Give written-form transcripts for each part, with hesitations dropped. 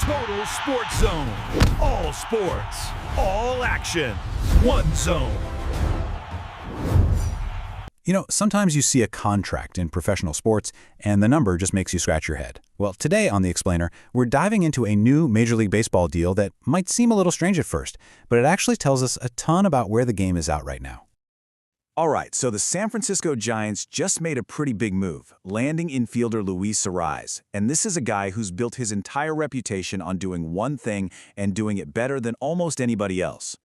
Total Sports Zone. All sports, all action, one zone. You know, sometimes you see a contract in professional sports and the number just makes you scratch your head. Well, today on The Explainer, we're diving into a new Major League Baseball deal that might seem a little strange at first, but it actually tells us a ton about where the game is at right now. All right, so the San Francisco Giants just made a pretty big move, landing infielder Luis Arraez. And this is a guy who's built his entire reputation on doing one thing and doing it better than almost anybody else.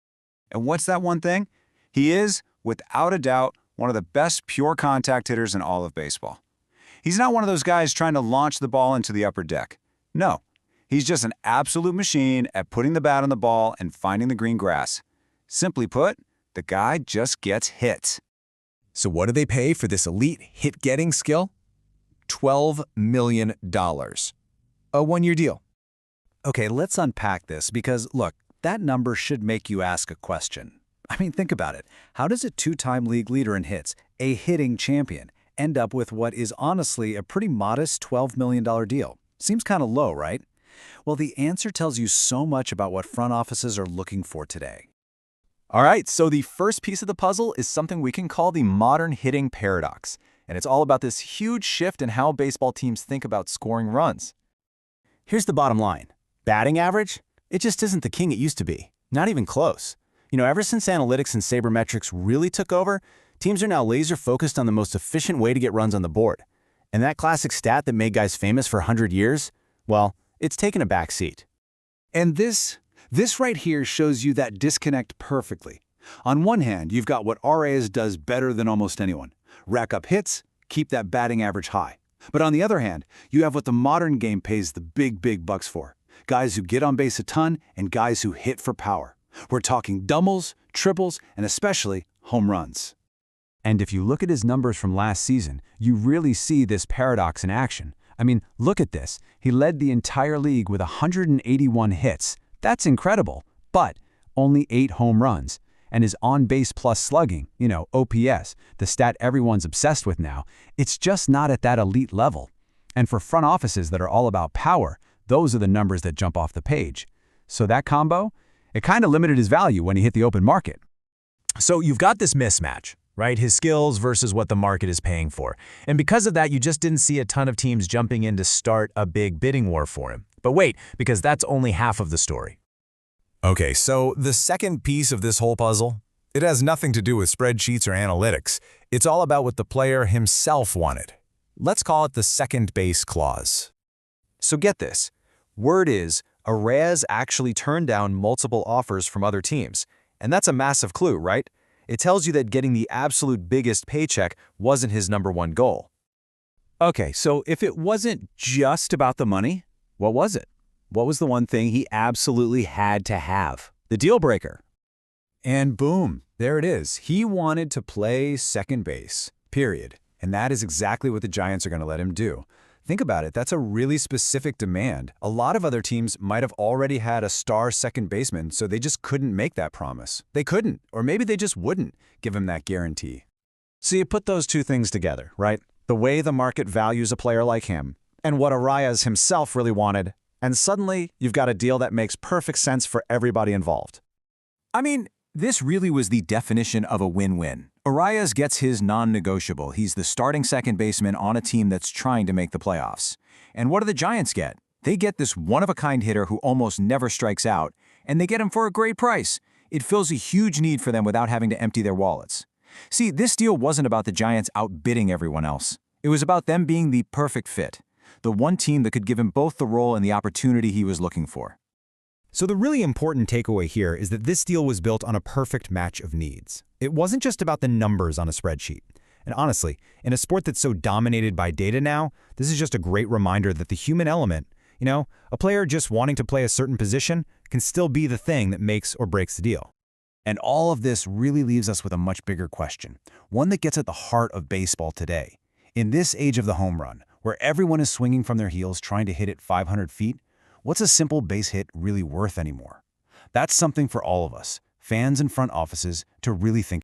And what's that one thing? He is, without a doubt, one of the best pure contact hitters in all of baseball. He's not one of those guys trying to launch the ball into the upper deck. No, he's just an absolute machine at putting the bat on the ball and finding the green grass. Simply put, the guy just gets hits. So what do they pay for this elite hit-getting skill? $12 million. A one-year deal. Okay, let's unpack this because, look, that number should make you ask a question. I mean, think about it. How does a two-time league leader in hits, a hitting champion, end up with what is honestly a pretty modest $12 million deal? Seems kind of low, right? Well, the answer tells you so much about what front offices are looking for today. All right, so the first piece of the puzzle is something we can call the modern hitting paradox. And it's all about this huge shift in how baseball teams think about scoring runs. Here's the bottom line. Batting average? It just isn't the king it used to be. Not even close. You know, ever since analytics and sabermetrics really took over, teams are now laser-focused on the most efficient way to get runs on the board. And that classic stat that made guys famous for 100 years, well, it's taken a back seat. And this right here shows you that disconnect perfectly. On one hand, you've got what Arraez does better than almost anyone. Rack up hits, keep that batting average high. But on the other hand, you have what the modern game pays the big bucks for. Guys who get on base a ton and guys who hit for power. We're talking doubles, triples, and especially home runs. And if you look at his numbers from last season, you really see this paradox in action. I mean, look at this. He led the entire league with 181 hits. That's incredible, but only 8 home runs. And his on-base plus slugging, you know, OPS, the stat everyone's obsessed with now, it's just not at that elite level. And for front offices that are all about power, those are the numbers that jump off the page. So that combo, it kind of limited his value when he hit the open market. So you've got this mismatch, right? His skills versus what the market is paying for. And because of that, you just didn't see a ton of teams jumping in to start a big bidding war for him. But wait, because that's only half of the story. Okay, so the second piece of this whole puzzle, it has nothing to do with spreadsheets or analytics. It's all about what the player himself wanted. Let's call it the second base clause. So get this. Word is, Arraez actually turned down multiple offers from other teams. And that's a massive clue, right? It tells you that getting the absolute biggest paycheck wasn't his #1 goal. Okay, so if it wasn't just about the money, what was it? What was the one thing he absolutely had to have? The deal breaker. And boom, there it is. He wanted to play second base, period. And that is exactly what the Giants are going to let him do. Think about it, that's a really specific demand. A lot of other teams might have already had a star second baseman, so they just couldn't make that promise. They couldn't, or maybe they just wouldn't give him that guarantee. So you put those two things together, right? The way the market values a player like him, and what Arraez himself really wanted, and suddenly you've got a deal that makes perfect sense for everybody involved. I mean, this really was the definition of a win-win. Arraez gets his non-negotiable. He's the starting second baseman on a team that's trying to make the playoffs. And what do the Giants get? They get this one-of-a-kind hitter who almost never strikes out, and they get him for a great price. It fills a huge need for them without having to empty their wallets. See, this deal wasn't about the Giants outbidding everyone else. It was about them being the perfect fit, the one team that could give him both the role and the opportunity he was looking for. So the really important takeaway here is that this deal was built on a perfect match of needs. It wasn't just about the numbers on a spreadsheet. And honestly, in a sport that's so dominated by data now, this is just a great reminder that the human element, you know, a player just wanting to play a certain position can still be the thing that makes or breaks the deal. And all of this really leaves us with a much bigger question, one that gets at the heart of baseball today. In this age of the home run, where everyone is swinging from their heels trying to hit it 500 feet, what's a simple base hit really worth anymore? That's something for all of us, fans and front offices, to really think